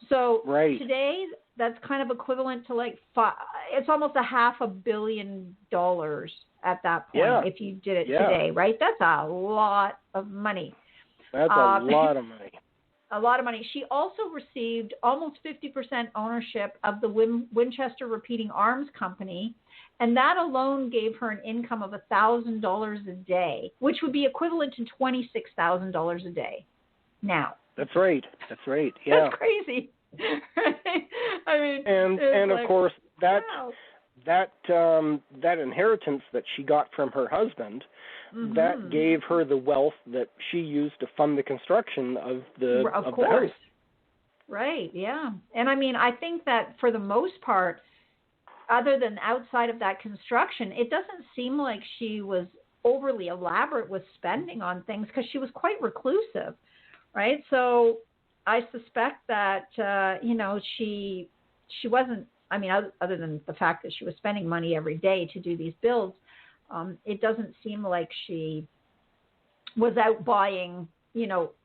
So Right. today, that's kind of equivalent to like it's almost $500 million at that point Yeah. if you did it Yeah. today, right? That's a lot of money. That's a lot of money. A lot of money. She also received almost 50% ownership of the Winchester Repeating Arms Company, and that alone gave her an income of $1,000 a day, which would be equivalent to $26,000 a day now. That's right. That's right. Yeah. That's crazy. I mean, and of course that wow. that inheritance that she got from her husband, that gave her the wealth that she used to fund the construction of the house. Right, yeah. And I mean, I think that for the most part, other than outside of that construction, it doesn't seem like she was overly elaborate with spending on things because she was quite reclusive, right? So I suspect that, she wasn't, I mean, other than the fact that she was spending money every day to do these builds, it doesn't seem like she was out buying,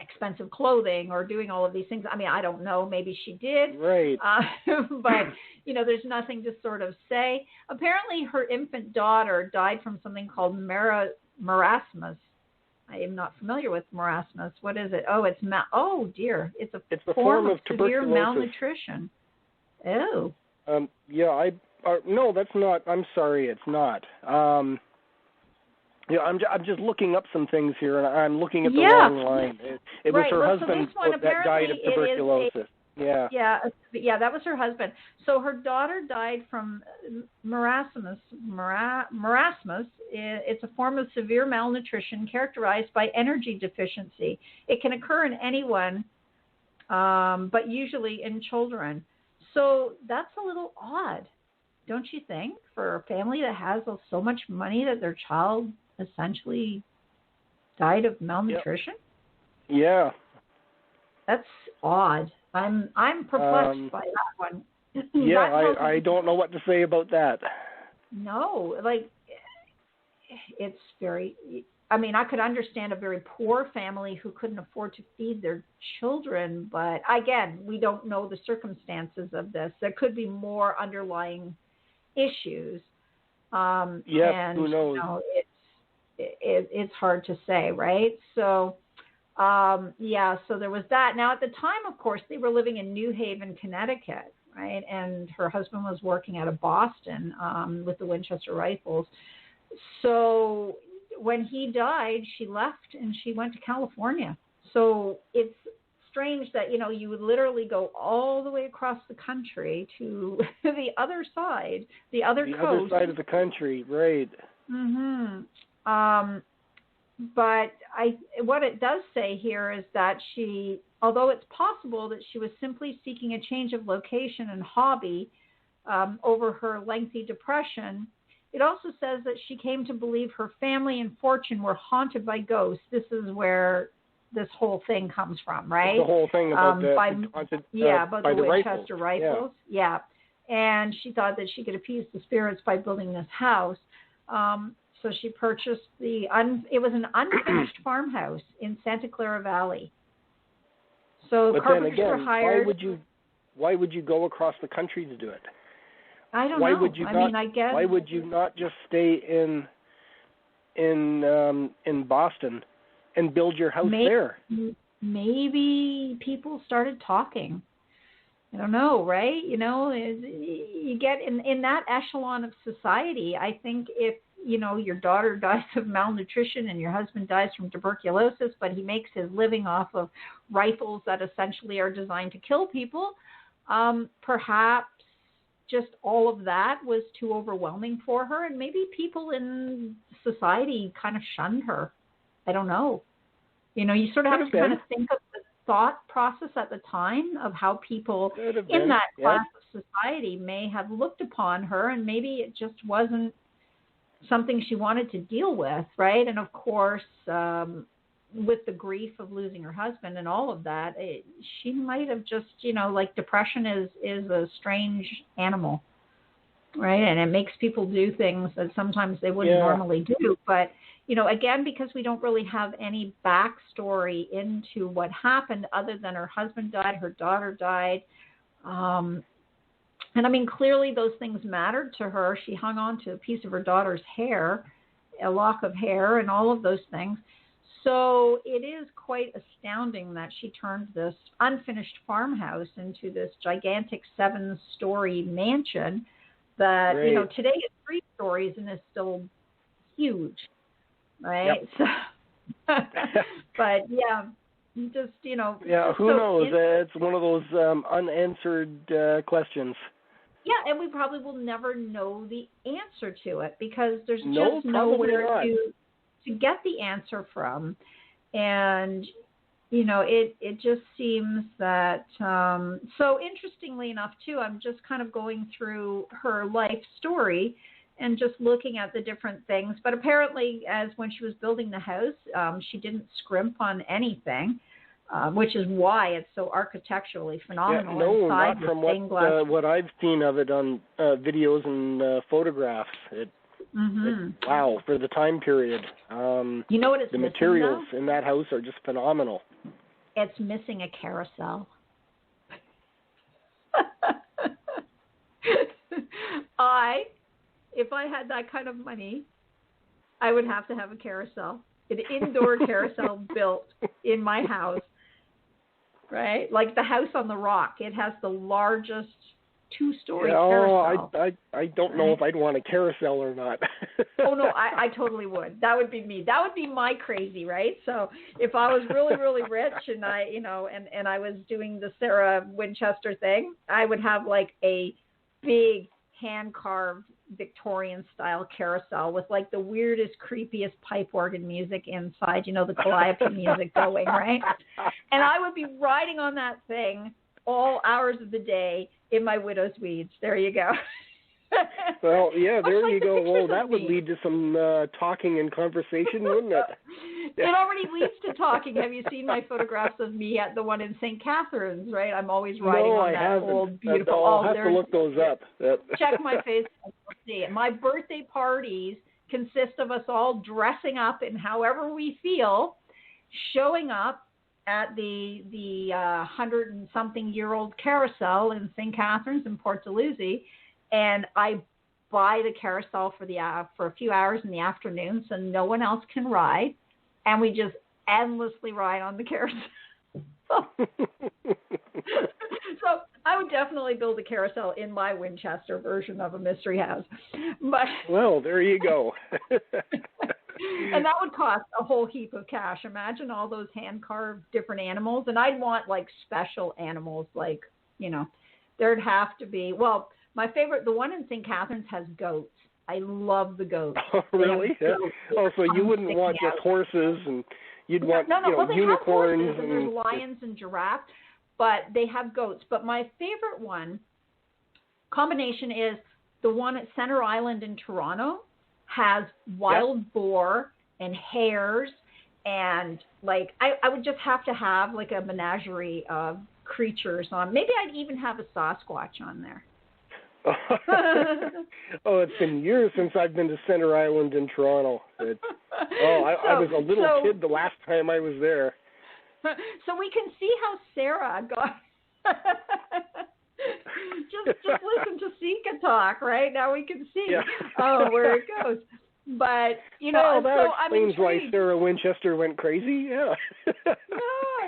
expensive clothing or doing all of these things. I mean, I don't know. Maybe she did. Right. But, there's nothing to sort of say. Apparently, her infant daughter died from something called marasmus. I am not familiar with marasmus. What is it? Oh, it's dear. It's a form of severe malnutrition. Oh. Yeah, no, that's not. I'm sorry, it's not. Yeah, I'm just looking up some things here, and I'm looking at the wrong line. It was her husband that died of tuberculosis. Yeah, that was her husband. So her daughter died from marasmus. Marasmus, it's a form of severe malnutrition characterized by energy deficiency. It can occur in anyone, but usually in children. So that's a little odd, don't you think, for a family that has so much money that their child essentially died of malnutrition? Yeah. That's odd. I'm perplexed by that one. Yeah, I don't know what to say about that. No, it's very, I mean, I could understand a very poor family who couldn't afford to feed their children, but again, we don't know the circumstances of this. There could be more underlying issues. Yeah, who knows? It's hard to say, right? So, so there was that. Now, at the time, of course, they were living in New Haven, Connecticut, right? And her husband was working out of Boston with the Winchester Rifles. So when he died, she left and she went to California. So it's strange that, you would literally go all the way across the country to the other side, the other coast. The other side of the country, right. Mm-hmm. But what it does say here is that although it's possible that she was simply seeking a change of location and hobby over her lengthy depression, it also says that she came to believe her family and fortune were haunted by ghosts. This is where this whole thing comes from, right? The whole thing about about the Winchester Rifles. Yeah. And she thought that she could appease the spirits by building this house. So she purchased it was an unfinished farmhouse in Santa Clara Valley. So but carpenters then again, were hired. Why would you go across the country to do it? I don't know. I guess. Why would you not just stay in Boston and build your house there? Maybe people started talking. I don't know, right? You get in that echelon of society. I think if your daughter dies of malnutrition and your husband dies from tuberculosis, but he makes his living off of rifles that essentially are designed to kill people, perhaps just all of that was too overwhelming for her, and maybe people in society kind of shunned her. I don't know. You sort of have to kind of think of the thought process at the time of how people in that class of society may have looked upon her, and maybe it just wasn't something she wanted to deal with, right? And of course, with the grief of losing her husband and all of that, she might have just, depression is a strange animal, right? And it makes people do things that sometimes they wouldn't normally do. But, again, because we don't really have any backstory into what happened other than her husband died, her daughter died, And I mean, clearly those things mattered to her. She hung on to a piece of her daughter's hair, a lock of hair, and all of those things. So it is quite astounding that she turned this unfinished farmhouse into this gigantic 7-story mansion that, Right. you know, today is 3 stories and is still huge, right? Yep. So, but yeah, just, you know. Yeah, who knows? It's one of those unanswered questions. Yeah, and we probably will never know the answer to it because there's just nowhere to get the answer from. And, you know, it just seems that, so interestingly enough, too, I'm just kind of going through her life story and just looking at the different things. But apparently, as when she was building the house, she didn't scrimp on anything. Which is why it's so architecturally phenomenal. Yeah, no, inside not from glass. what I've seen of it on videos and photographs. Wow, for the time period. You know what it's the missing, materials though? in that house are just phenomenal. It's missing a carousel. If I had that kind of money, I would have to have a carousel, an indoor carousel built in my house. Right? Like the house on the rock. It has the largest 2-story carousel. I don't know if I'd want a carousel or not. Oh, no, I totally would. That would be me. That would be my crazy, right? So if I was really, really rich and I, you know, and I was doing the Sarah Winchester thing, I would have like a big hand-carved Victorian-style carousel with like the weirdest, creepiest pipe organ music inside, you know, the Calliope music going, right? And I would be riding on that thing all hours of the day in my widow's weeds. There you go. Well, yeah, there like you go. Well, that would me. lead to some talking and conversation, wouldn't it? It already leads to talking. Have you seen my photographs of me at the one in St. Catharines, right? I'm always riding on that haven't. old, beautiful... I'll have to look those up. Check my Facebook. You'll see it. My birthday parties consist of us all dressing up in however we feel, showing up at the 100-and-something-year-old carousel in St. Catharines in Port Dalhousie, and I buy the carousel for a few hours in the afternoon so no one else can ride, and we just endlessly ride on the carousel. So I would definitely build a carousel in my Winchester version of a mystery house. But well, there you go. And that would cost a whole heap of cash. Imagine all those hand-carved different animals. And I'd want, like, special animals, like, you know, there'd have to be, well, my favorite, the one in St. Catharines has goats. I love the goats. Oh, really? Yeah. Oh, so you wouldn't want just horses, and you'd want well, unicorns. Have horses, and there's lions and giraffes, but they have goats. But my favorite one, combination, is the one at Center Island in Toronto. Has wild boar and hares, and like I would just have to have like a menagerie of creatures on. Maybe I'd even have a Sasquatch on there. Oh, it's been years since I've been to Center Island in Toronto. I was a little kid the last time I was there. So we can see how Sarah got. just listen to Sika talk, right? Now we can see where it goes. But, you know, that explains why Sarah Winchester went crazy, yeah. No,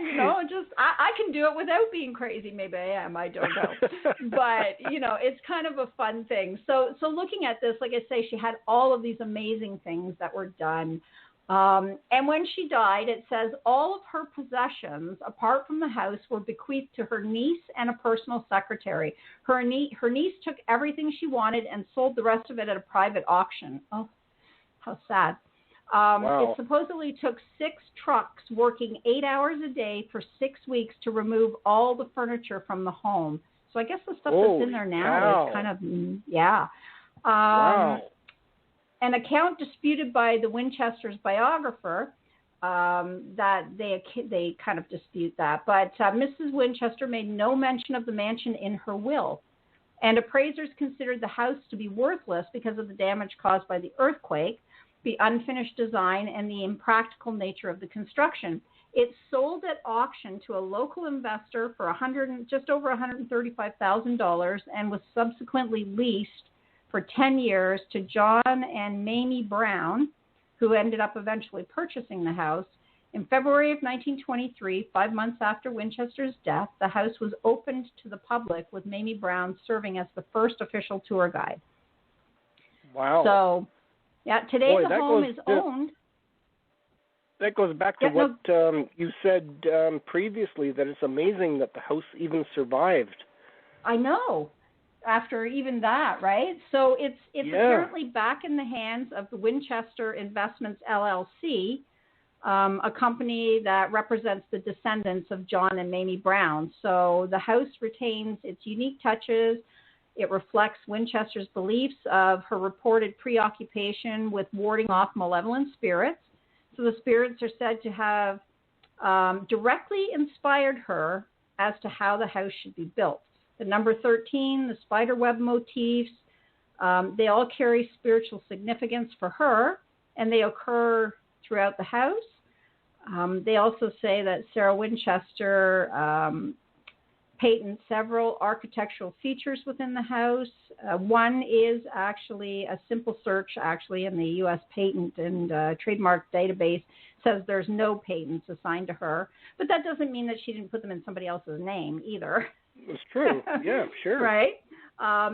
you know, just, I can do it without being crazy. Maybe I am, I don't know. But, you know, it's kind of a fun thing. So looking at this, like I say, she had all of these amazing things that were done. And when she died, it says all of her possessions, apart from the house, were bequeathed to her niece and a personal secretary. Her niece took everything she wanted and sold the rest of it at a private auction. Oh, how sad. Wow. It supposedly took 6 trucks working 8 hours a day for 6 weeks to remove all the furniture from the home. So I guess the stuff that's in there now is kind of, wow. An account disputed by the Winchester's biographer, that they kind of dispute that. But Mrs. Winchester made no mention of the mansion in her will. And appraisers considered the house to be worthless because of the damage caused by the earthquake, the unfinished design, and the impractical nature of the construction. It sold at auction to a local investor for just over $135,000 and was subsequently leased for 10 years to John and Mamie Brown, who ended up eventually purchasing the house. In February of 1923, 5 months after Winchester's death, the house was opened to the public, with Mamie Brown serving as the first official tour guide. Wow. So, yeah, today the home is owned. That goes back to what you said previously, that it's amazing that the house even survived. I know. After even that, right? So it's apparently back in the hands of the Winchester Investments LLC, a company that represents the descendants of John and Mamie Brown. So the house retains its unique touches. It reflects Winchester's beliefs of her reported preoccupation with warding off malevolent spirits. So the spirits are said to have directly inspired her as to how the house should be built. The number 13, the spiderweb motifs, they all carry spiritual significance for her, and they occur throughout the house. They also say that Sarah Winchester patents several architectural features within the house. One is actually a simple search, in the U.S. Patent and Trademark Database says there's no patents assigned to her, but that doesn't mean that she didn't put them in somebody else's name either. It's true. Yeah, sure. Right.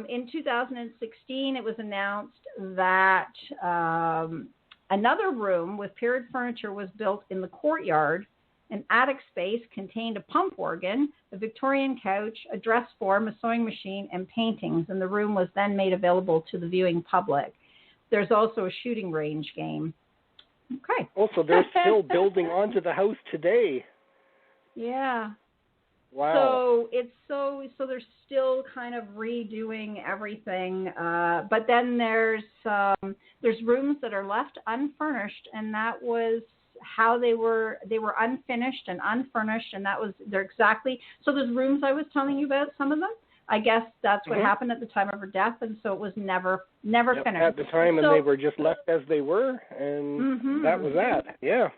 In 2016, it was announced that another room with period furniture was built in the courtyard. An attic space contained a pump organ, a Victorian couch, a dress form, a sewing machine, and paintings, and the room was then made available to the viewing public. There's also a shooting range game. Okay. Also, they're still building onto the house today. Yeah. Wow. So they're still kind of redoing everything, but then there's rooms that are left unfurnished, and that was how they were unfinished and unfurnished, and they're exactly. So those rooms I was telling you about, some of them, I guess that's what happened at the time of her death, and so it was never finished. At the time, and they were just left as they were, and that was that. Yeah.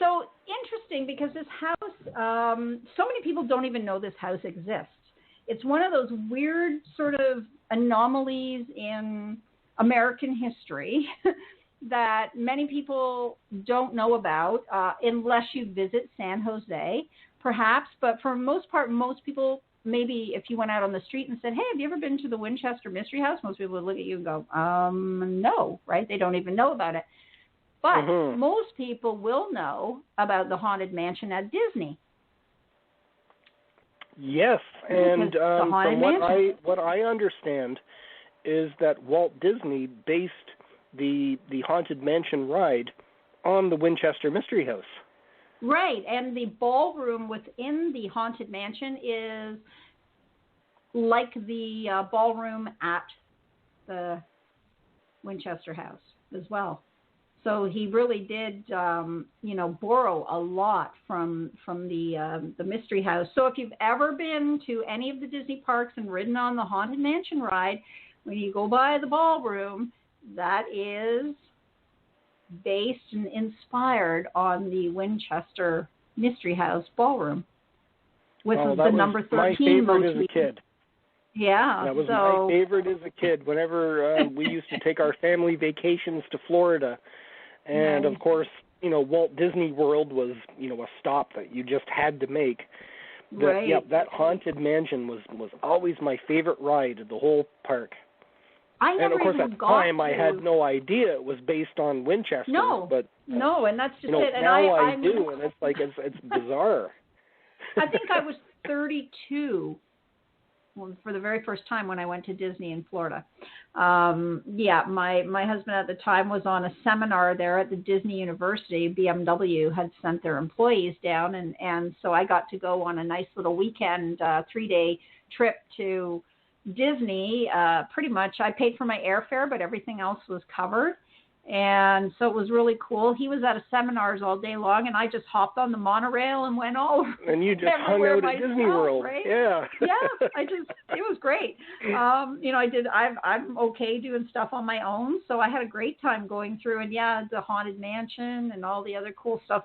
So interesting, because this house, so many people don't even know this house exists. It's one of those weird sort of anomalies in American history that many people don't know about unless you visit San Jose, perhaps. But for the most part, most people, maybe if you went out on the street and said, hey, have you ever been to the Winchester Mystery House? Most people would look at you and go, no, right? They don't even know about it. But most people will know about the Haunted Mansion at Disney. Yes, and from what I understand is that Walt Disney based the Haunted Mansion ride on the Winchester Mystery House. Right, and the ballroom within the Haunted Mansion is like the ballroom at the Winchester House as well. So he really did, borrow a lot from the Mystery House. So if you've ever been to any of the Disney parks and ridden on the Haunted Mansion ride, when you go by the ballroom, that is based and inspired on the Winchester Mystery House ballroom, which was the number 13 my favorite motif. As a kid. Yeah, that was my favorite as a kid. Whenever we used to take our family vacations to Florida. And, of course, Walt Disney World was, a stop that you just had to make. Right. Yeah, that Haunted Mansion was always my favorite ride of the whole park. And, of course, at the time, I had no idea it was based on Winchester. No, and that's just it. And now I do, and it's like, it's bizarre. I think I was 32 for the very first time when I went to Disney in Florida. My husband at the time was on a seminar there at the Disney University. BMW had sent their employees down, and so I got to go on a nice little weekend 3-day trip to Disney. Pretty much I paid for my airfare, but everything else was covered. And so it was really cool. He was at a seminars all day long, and I just hopped on the monorail and went all over. And you just hung out at Disney World, right? Yeah. Yeah, it was great. I'm okay doing stuff on my own, so I had a great time going through, and the Haunted Mansion and all the other cool stuff that